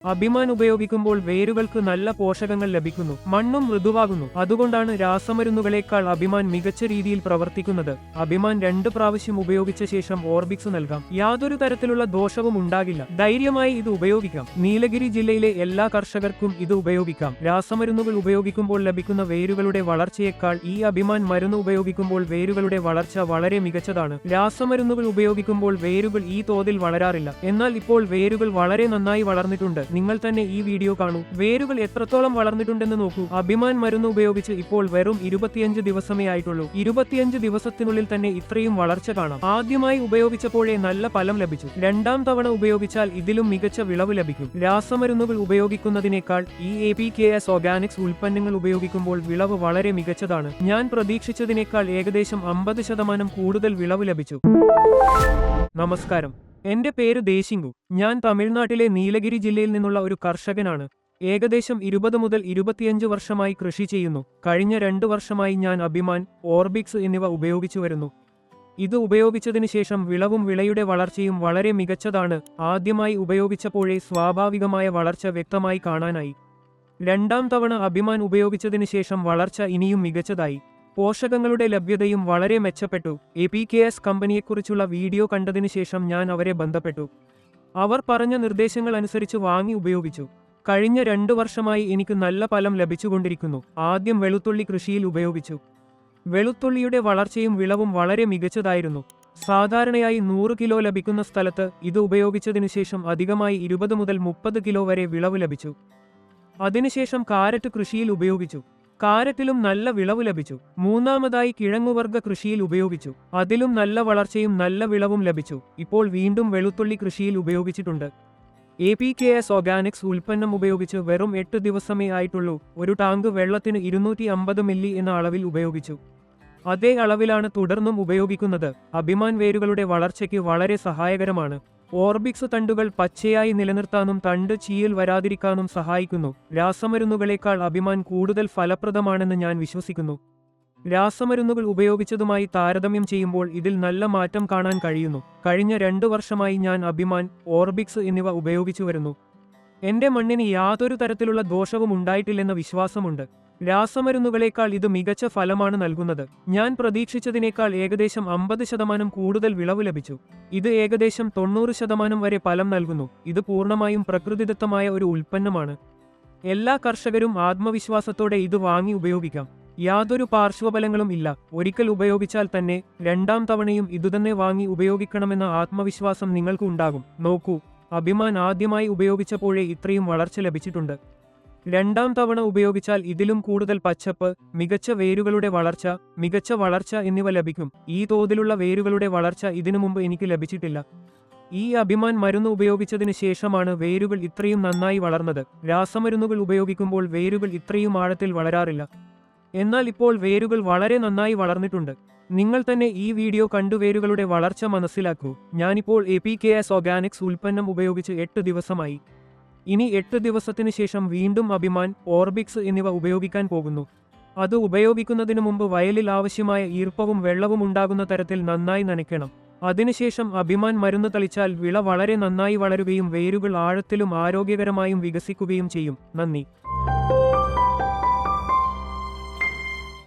അഭിമാൻ ഉപയോഗിക്കുമ്പോൾ വേരുകൾക്ക് നല്ല പോഷകങ്ങൾ ലഭിക്കുന്നു, മണ്ണും മൃദുവാകുന്നു. അതുകൊണ്ടാണ് രാസമരുന്നുകളേക്കാൾ അഭിമാൻ മികച്ച രീതിയിൽ പ്രവർത്തിക്കുന്നത്. അഭിമാൻ 2 പ്രാവശ്യം ഉപയോഗിച്ച ശേഷം ഓർബിക്സ് നൽകാം. യാതൊരു തരത്തിലുള്ള ദോഷവും ഉണ്ടാകില്ല. ധൈര്യമായി ഇത് ഉപയോഗിക്കാം. നീലഗിരി ജില്ലയിലെ എല്ലാ കർഷകർക്കും ഇത് ഉപയോഗിക്കാം. രാസമരുന്നുകൾ ഉപയോഗിക്കുമ്പോൾ ലഭിക്കുന്ന വേരുകളുടെ വളർച്ചയേക്കാൾ ഈ അഭിമാൻ മരുന്ന് ഉപയോഗിക്കുമ്പോൾ വേരുകളുടെ വളർച്ച വളരെ മികച്ചതാണ്. രാസമരുന്നുകൾ ഉപയോഗിക്കുമ്പോൾ വേരുകൾ ഈ തോതിൽ വളരാറില്ല. എന്നാൽ ഇപ്പോൾ വേരുകൾ വളരെ നന്നായി വളർന്നിട്ടുണ്ട്. നിങ്ങൾ തന്നെ ഈ വീഡിയോ കാണൂ. വേരുകൾ എത്രത്തോളം വളർന്നിട്ടുണ്ടെന്ന് നോക്കൂ. അഭിമാൻ മരുന്ന് ഉപയോഗിച്ച് ഇപ്പോൾ വെറും 25 ദിവസമേ ആയിട്ടുള്ളൂ. 25 ദിവസത്തിനുള്ളിൽ തന്നെ ഇത്രയും വളർച്ച കാണാം. ആദ്യമായി ഉപയോഗിച്ചപ്പോഴേ നല്ല ഫലം ലഭിച്ചു. 2ാം തവണ ഉപയോഗിച്ചാൽ ഇതിലും മികച്ച വിളവ് ലഭിക്കും. രാസമരുന്നുകൾ ഉപയോഗിക്കുന്നതിനേക്കാൾ ഈ APKS ഓർഗാനിക്സ് ഉൽപ്പന്നങ്ങൾ ഉപയോഗിക്കുമ്പോൾ വിളവ് വളരെ മികച്ചതാണ്. ഞാൻ പ്രതീക്ഷിച്ചതിനേക്കാൾ ഏകദേശം 50% കൂടുതൽ വിളവ് ലഭിച്ചു. നമസ്കാരം, എന്റെ പേര് ദേശിങ്കു. ഞാൻ തമിഴ്നാട്ടിലെ നീലഗിരി ജില്ലയിൽ നിന്നുള്ള ഒരു കർഷകനാണ്. ഏകദേശം 20 മുതൽ 25 വർഷമായി കൃഷി ചെയ്യുന്നു. കഴിഞ്ഞ 2 വർഷമായി ഞാൻ അഭിമാൻ, ഓർബിക്സ് എന്നിവ ഉപയോഗിച്ചു വരുന്നു. ഇത് ഉപയോഗിച്ചതിനു ശേഷം വിളവും വിളയുടെ വളർച്ചയും വളരെ മികച്ചതാണ്. ആദ്യമായി ഉപയോഗിച്ചപ്പോഴേ സ്വാഭാവികമായ വളർച്ച വ്യക്തമായി കാണാനായി. 2ാം തവണ അഭിമാൻ ഉപയോഗിച്ചതിനു ശേഷം വളർച്ച ഇനിയും മികച്ചതായി. പോഷകങ്ങളുടെ ലഭ്യതയും വളരെ മെച്ചപ്പെട്ടു. APKS കമ്പനിയെക്കുറിച്ചുള്ള വീഡിയോ കണ്ടതിനു ശേഷം ഞാൻ അവരെ ബന്ധപ്പെട്ടു. അവർ പറഞ്ഞ നിർദ്ദേശങ്ങൾ അനുസരിച്ച് വാങ്ങി ഉപയോഗിച്ചു. കഴിഞ്ഞ 2 വർഷമായി എനിക്ക് നല്ല ഫലം ലഭിച്ചുകൊണ്ടിരിക്കുന്നു. ആദ്യം വെളുത്തുള്ളി കൃഷിയിൽ ഉപയോഗിച്ചു. വെളുത്തുള്ളിയുടെ വളർച്ചയും വിളവും വളരെ മികച്ചതായിരുന്നു. സാധാരണയായി 100 കിലോ ലഭിക്കുന്ന സ്ഥലത്ത് ഇത് ഉപയോഗിച്ചതിനു ശേഷം അധികമായി 20 മുതൽ 30 കിലോ വരെ വിളവ് ലഭിച്ചു. അതിനുശേഷം കാരറ്റ് കൃഷിയിൽ ഉപയോഗിച്ചു. കാരറ്റിലും നല്ല വിളവ് ലഭിച്ചു. 3ാമതായി കിഴങ്ങുവർഗ കൃഷിയിൽ ഉപയോഗിച്ചു. അതിലും നല്ല വളർച്ചയും നല്ല വിളവും ലഭിച്ചു. ഇപ്പോൾ വീണ്ടും വെളുത്തുള്ളി കൃഷിയിൽ ഉപയോഗിച്ചിട്ടുണ്ട്. APKS ഓർഗാനിക്സ് ഉൽപ്പന്നം ഉപയോഗിച്ച് വെറും 8 ദിവസമേ ആയിട്ടുള്ളൂ. ഒരു ടാങ്ക് വെള്ളത്തിന് 250 മില്ലി എന്ന അളവിൽ ഉപയോഗിച്ചു. അതേ അളവിലാണ് തുടർന്നും ഉപയോഗിക്കുന്നത്. അഭിമാൻ വേരുകളുടെ വളർച്ചയ്ക്ക് വളരെ സഹായകരമാണ്. ഓർബിക്സ് തണ്ടുകൾ പച്ചയായി നിലനിർത്താനും തണ്ട് ചീയൽ വരാതിരിക്കാനും സഹായിക്കുന്നു. രാസമരുന്നുകളേക്കാൾ അഭിമാൻ കൂടുതൽ ഫലപ്രദമാണെന്ന് ഞാൻ വിശ്വസിക്കുന്നു. രാസമരുന്നുകൾ ഉപയോഗിച്ചതുമായി താരതമ്യം ചെയ്യുമ്പോൾ ഇതിൽ നല്ല മാറ്റം കാണാൻ കഴിയുന്നു. കഴിഞ്ഞ 2 വർഷമായി ഞാൻ അഭിമാൻ, ഓർബിക്സ് എന്നിവ ഉപയോഗിച്ചു വരുന്നു. എന്റെ മണ്ണിന് യാതൊരു തരത്തിലുള്ള ദോഷവും ഉണ്ടായിട്ടില്ലെന്ന വിശ്വാസമുണ്ട്. രാസമരുന്നുകളേക്കാൾ ഇത് മികച്ച ഫലമാണ് നൽകുന്നത്. ഞാൻ പ്രതീക്ഷിച്ചതിനേക്കാൾ ഏകദേശം 50% കൂടുതൽ വിളവ് ലഭിച്ചു. ഇത് ഏകദേശം 90% വരെ ഫലം നൽകുന്നു. ഇത് പൂർണ്ണമായും പ്രകൃതിദത്തമായ ഒരു ഉൽപ്പന്നമാണ്. എല്ലാ കർഷകരും ആത്മവിശ്വാസത്തോടെ ഇത് വാങ്ങി ഉപയോഗിക്കാം. യാതൊരു പാർശ്വഫലങ്ങളും ഇല്ല. ഒരിക്കൽ ഉപയോഗിച്ചാൽ തന്നെ 2ാം തവണയും ഇതുതന്നെ വാങ്ങി ഉപയോഗിക്കണമെന്ന ആത്മവിശ്വാസം നിങ്ങൾക്ക് ഉണ്ടാകും. നോക്കൂ, അഭിമാൻ ആദ്യമായി ഉപയോഗിച്ചപ്പോഴേ ഇത്രയും വളർച്ച ലഭിച്ചിട്ടുണ്ട്. 2ാം തവണ ഉപയോഗിച്ചാൽ ഇതിലും കൂടുതൽ പച്ചപ്പ്, മികച്ച വേരുകളുടെ മികച്ച വളർച്ച എന്നിവ ലഭിക്കും. ഈ തോതിലുള്ള വേരുകളുടെ വളർച്ച ഇതിനു മുമ്പ് എനിക്ക് ലഭിച്ചിട്ടില്ല. ഈ അഭിമാൻ മരുന്ന് ഉപയോഗിച്ചതിന് ശേഷമാണ് വേരുകൾ ഇത്രയും നന്നായി വളർന്നത്. രാസമരുന്നുകൾ ഉപയോഗിക്കുമ്പോൾ വേരുകൾ ഇത്രയും ആഴത്തിൽ വളരാറില്ല. എന്നാൽ ഇപ്പോൾ വേരുകൾ വളരെ നന്നായി വളർന്നിട്ടുണ്ട്. നിങ്ങൾ തന്നെ ഈ വീഡിയോ കണ്ടു വേരുകളുടെ വളർച്ച മനസ്സിലാക്കൂ. ഞാനിപ്പോൾ APKS ഓർഗാനിക്സ് ഉൽപ്പന്നം ഉപയോഗിച്ച് 8 ദിവസമായി. ഇനി 8 ദിവസത്തിനു ശേഷം വീണ്ടും അഭിമാൻ, ഓർബിക്സ് എന്നിവ ഉപയോഗിക്കാൻ പോകുന്നു. അത് ഉപയോഗിക്കുന്നതിനു മുമ്പ് വയലിൽ ആവശ്യമായ ഈർപ്പവും വെള്ളവും ഉണ്ടാകുന്ന തരത്തിൽ നന്നായി നനയ്ക്കണം. അതിനുശേഷം അഭിമാൻ മരുന്ന് തളിച്ചാൽ വിള വളരെ നന്നായി വളരുകയും വേരുകൾ ആഴത്തിലും ആരോഗ്യകരമായും വികസിക്കുകയും ചെയ്യും. നന്ദി.